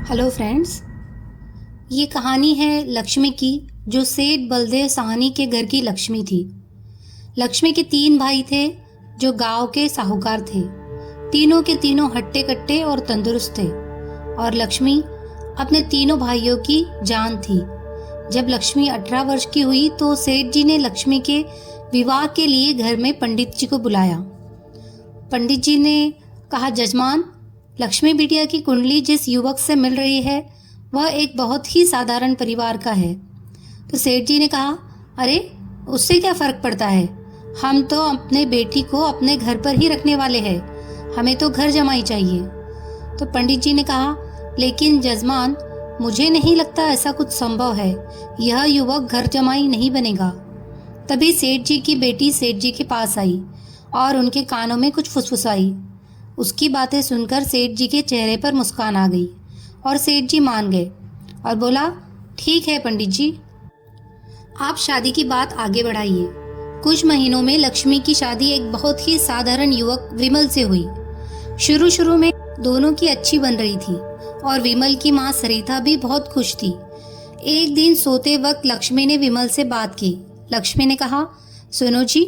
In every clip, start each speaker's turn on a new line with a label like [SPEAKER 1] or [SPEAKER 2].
[SPEAKER 1] Hello friends, ये कहानी है लक्ष्मी की, जो सेठ बलदेव साहनी के घर की लक्ष्मी थी। लक्ष्मी के 3 भाई थे जो गांव के साहूकार थे। तीनों के तीनों हट्टे कट्टे और तंदुरुस्त थे और लक्ष्मी अपने तीनों भाइयों की जान थी। जब लक्ष्मी 18 वर्ष की हुई तो सेठ जी ने लक्ष्मी के विवाह के लिए घर में पंडित जी को बुलाया। पंडित जी ने कहा, जजमान, लक्ष्मी बिटिया की कुंडली जिस युवक से मिल रही है वह एक बहुत ही साधारण परिवार का है। तो सेठ जी ने कहा, अरे उससे क्या फर्क पड़ता है, हम तो अपने बेटी को अपने घर पर ही रखने वाले हैं, हमें तो घर जमाई चाहिए। तो पंडित जी ने कहा, लेकिन जजमान, मुझे नहीं लगता ऐसा कुछ संभव है, यह युवक घर जमाई नहीं बनेगा। तभी सेठ जी की बेटी सेठ जी के पास आई और उनके कानों में कुछ फुसफुसाई। उसकी बातें सुनकर सेठ जी के चेहरे पर मुस्कान आ गई और सेठ जी मान गए और बोला, ठीक है पंडित जी, आप शादी की बात आगे बढ़ाइए। कुछ महीनों में लक्ष्मी की शादी एक बहुत ही साधारण युवक विमल से हुई। शुरू में दोनों की अच्छी बन रही थी और विमल की माँ सरिता भी बहुत खुश थी। एक दिन सोते वक्त लक्ष्मी ने विमल से बात की। लक्ष्मी ने कहा, सुनो जी,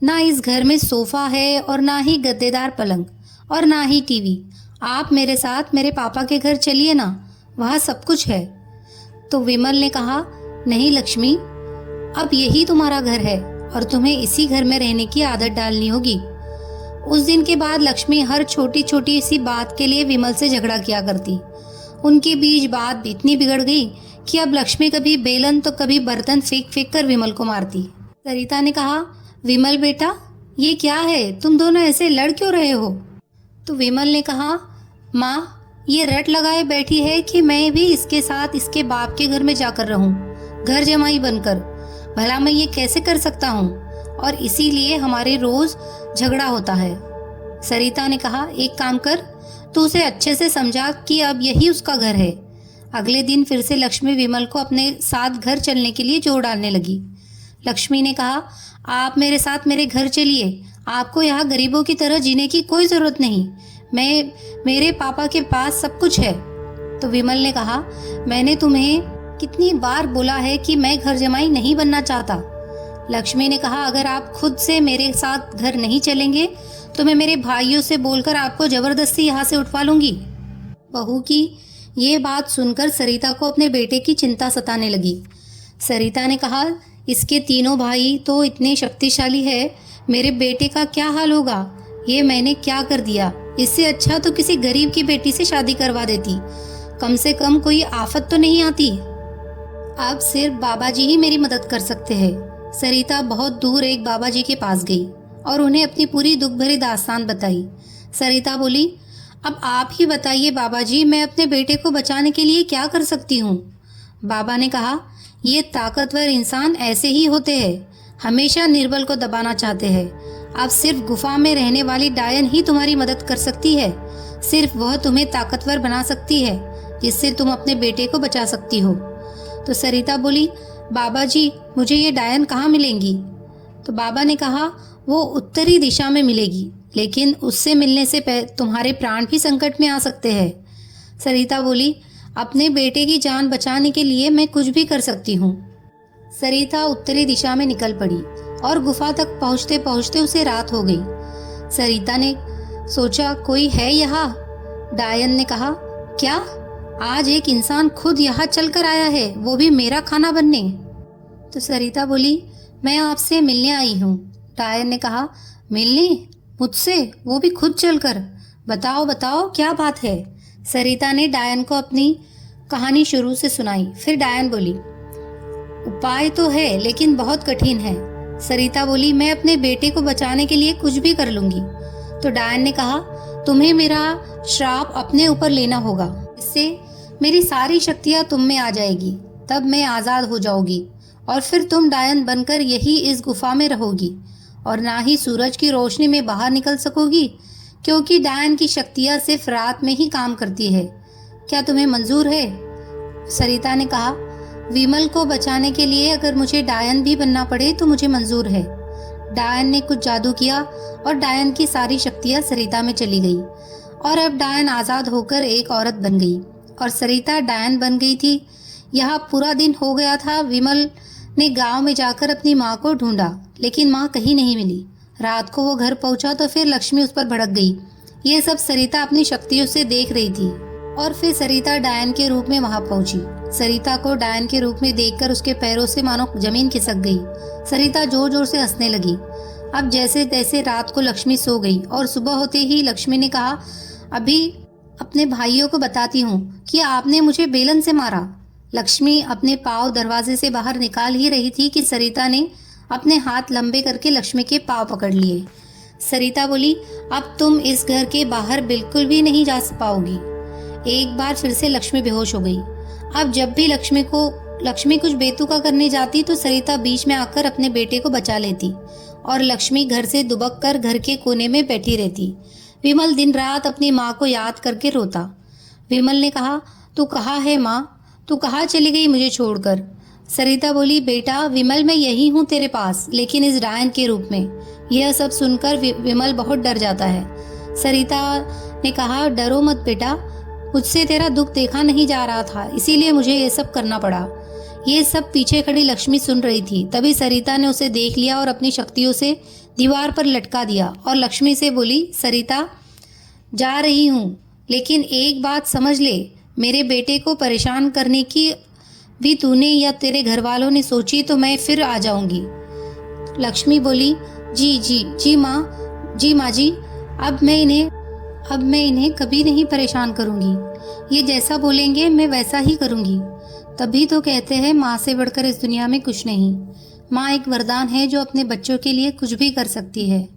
[SPEAKER 1] ना इस घर में सोफा है और ना ही गद्देदार पलंग और ना ही टीवी। आप मेरे साथ मेरे पापा के घर चलिए ना, वहाँ सब कुछ है। तो विमल ने कहा, नहीं लक्ष्मी, अब यही तुम्हारा घर है और तुम्हें इसी घर में रहने की आदत डालनी होगी। उस दिन के बाद लक्ष्मी हर छोटी छोटी सी बात के लिए विमल से झगड़ा किया करती। उनके बीच बात इतनी बिगड़ गई कि अब लक्ष्मी कभी बेलन तो कभी बर्तन फेंक फेंक कर विमल को मारती। सरिता ने कहा, विमल बेटा, ये क्या है, तुम दोनों ऐसे लड़ क्यों रहे हो? तो विमल ने कहा, माँ, ये रट लगाए बैठी है कि मैं भी इसके साथ इसके बाप के घर में जाकर रहूं, घर जमाई बनकर। भला मैं ये कैसे कर सकता हूँ, और इसीलिए हमारे रोज झगड़ा होता है। सरिता ने कहा, एक काम कर, तू उसे अच्छे से समझा कि अब यही उसका घर है। अगले दिन फिर से लक्ष्मी विमल को अपने साथ घर चलने के लिए जोर डालने लगी। लक्ष्मी ने कहा, आप मेरे साथ मेरे घर चलिए, आपको यहाँ गरीबों की तरह जीने की कोई ज़रूरत नहीं, मेरे पापा के पास सब कुछ है। तो विमल ने कहा, मैंने तुम्हें कितनी बार बोला है कि मैं घर जमाई नहीं बनना चाहता। लक्ष्मी ने कहा, अगर आप खुद से मेरे साथ घर नहीं चलेंगे तो मैं मेरे भाइयों से बोलकर आपको जबरदस्ती यहाँ से उठवा लूंगी। बहू की ये बात सुनकर सरिता को अपने बेटे की चिंता सताने लगी। सरिता ने कहा, इसके तीनों भाई तो इतने शक्तिशाली है, मेरे बेटे का क्या हाल होगा? ये मैंने क्या कर दिया? इससे अच्छा तो किसी गरीब की बेटी से शादी करवा देती, कम से कम कोई आफत तो नहीं आती। अब सिर्फ बाबा जी ही मेरी मदद कर सकते हैं। सरिता बहुत दूर एक बाबा जी के पास गई और उन्हें अपनी पूरी दुख भरी दास्तान बताई। सरिता बोली, अब आप ही बताइए बाबा जी, मैं अपने बेटे को बचाने के लिए क्या कर सकती हूँ? बाबा ने कहा, ये ताकतवर इंसान ऐसे ही होते हैं, हमेशा निर्बल को दबाना चाहते हैं। अब सिर्फ गुफा में रहने वाली डायन ही तुम्हारी मदद कर सकती है, सिर्फ वह तुम्हें ताकतवर बना सकती है, जिससे तुम अपने बेटे को बचा सकती हो। तो सरिता बोली, बाबा जी, मुझे ये डायन कहाँ मिलेंगी? तो बाबा ने कहा, वो उत्तरी दिशा में मिलेगी, लेकिन उससे मिलने से तुम्हारे प्राण भी संकट में आ सकते हैं। सरिता बोली, अपने बेटे की जान बचाने के लिए मैं कुछ भी कर सकती हूँ। सरिता उत्तरी दिशा में निकल पड़ी और गुफा तक पहुँचते पहुँचते उसे रात हो गई। सरिता ने सोचा, कोई है यहाँ? डायन ने कहा, क्या? आज एक इंसान खुद यहाँ चलकर आया है, वो भी मेरा खाना बनने? तो सरिता बोली, मैं आपसे मिलने आई हूँ। डायन ने कहा, मिलने? मुझसे? वो भी खुद चलकर? बताओ बताओ, क्या बात है? सरिता ने डायन को अपनी कहानी शुरू से सुनाई। फिर डायन बोली, उपाय तो है लेकिन बहुत कठिन है। सरिता बोली, मैं अपने बेटे को बचाने के लिए कुछ भी कर लूंगी। तो डायन ने कहा, तुम्हें मेरा श्राप अपने ऊपर लेना होगा, इससे मेरी सारी शक्तियां तुम में आ जाएगी, तब मैं आजाद हो जाऊंगी और फिर तुम डायन बनकर यही इस गुफा में रहोगी और ना ही सूरज की रोशनी में बाहर निकल सकोगी, क्योंकि डायन की शक्तियां सिर्फ रात में ही काम करती है। क्या तुम्हें मंजूर है? सरिता ने कहा, विमल को बचाने के लिए अगर मुझे डायन भी बनना पड़े तो मुझे मंजूर है। डायन ने कुछ जादू किया और डायन की सारी शक्तियां सरिता में चली गई और अब डायन आजाद होकर एक औरत बन गई और सरिता डायन बन गई थी। यह पूरा दिन हो गया था। विमल ने गांव में जाकर अपनी माँ को ढूंढा, लेकिन माँ कहीं नहीं मिली। रात को वो घर पहुंचा तो फिर लक्ष्मी उस पर भड़क गई। ये सब सरिता अपनी शक्तियों से देख रही थी। और फिर सरिता डायन के रूप में वहां पहुंची। सरिता को डायन के रूप में देखकर उसके पैरों से मानो जमीन खिसक गई। सरिता जोर जोर से हंसने लगी। अब जैसे तैसे रात को लक्ष्मी सो गई और सुबह होते ही लक्ष्मी ने कहा, अभी अपने भाइयों को बताती हूँ कि आपने मुझे बेलन से मारा। लक्ष्मी अपने पाँव दरवाजे से बाहर निकाल ही रही थी कि सरिता ने अपने हाथ लंबे करके लक्ष्मी के पाँव पकड़ लिए। सरिता बोली, अब तुम इस घर के बाहर बिल्कुल भी नहीं जा पाओगी। एक बार फिर से लक्ष्मी बेहोश हो गई। अब जब भी लक्ष्मी कुछ बेतुका करने जाती तो सरिता बीच में आकर अपने बेटे को बचा लेती और लक्ष्मी घर से दुबक कर घर के कोने में बैठी रहती। विमल दिन रात अपनी माँ को याद करके रोता। विमल ने कहा, तू कहाँ है माँ? तू कहाँ चली गई मुझे छोड़कर? सरिता बोली, बेटा विमल, मैं यही हूँ तेरे पास, लेकिन इस डायन के रूप में। यह सब सुनकर विमल बहुत डर जाता है। सरिता ने कहा, डरो मत बेटा, मुझसे तेरा दुख देखा नहीं जा रहा था, इसीलिए मुझे ये सब करना पड़ा। ये सब पीछे खड़ी लक्ष्मी सुन रही थी। तभी सरिता ने उसे देख लिया और अपनी शक्तियों से दीवार पर लटका दिया और लक्ष्मी से बोली, सरिता जा रही हूँ, लेकिन एक बात समझ ले, मेरे बेटे को परेशान करने की भी तूने या तेरे घर वालों ने सोची तो मैं फिर आ जाऊंगी। लक्ष्मी बोली, जी जी जी माँ जी, अब मैं इन्हें कभी नहीं परेशान करूंगी। ये जैसा बोलेंगे मैं वैसा ही करूंगी। तभी तो कहते हैं माँ से बढ़कर इस दुनिया में कुछ नहीं। माँ एक वरदान है जो अपने बच्चों के लिए कुछ भी कर सकती है।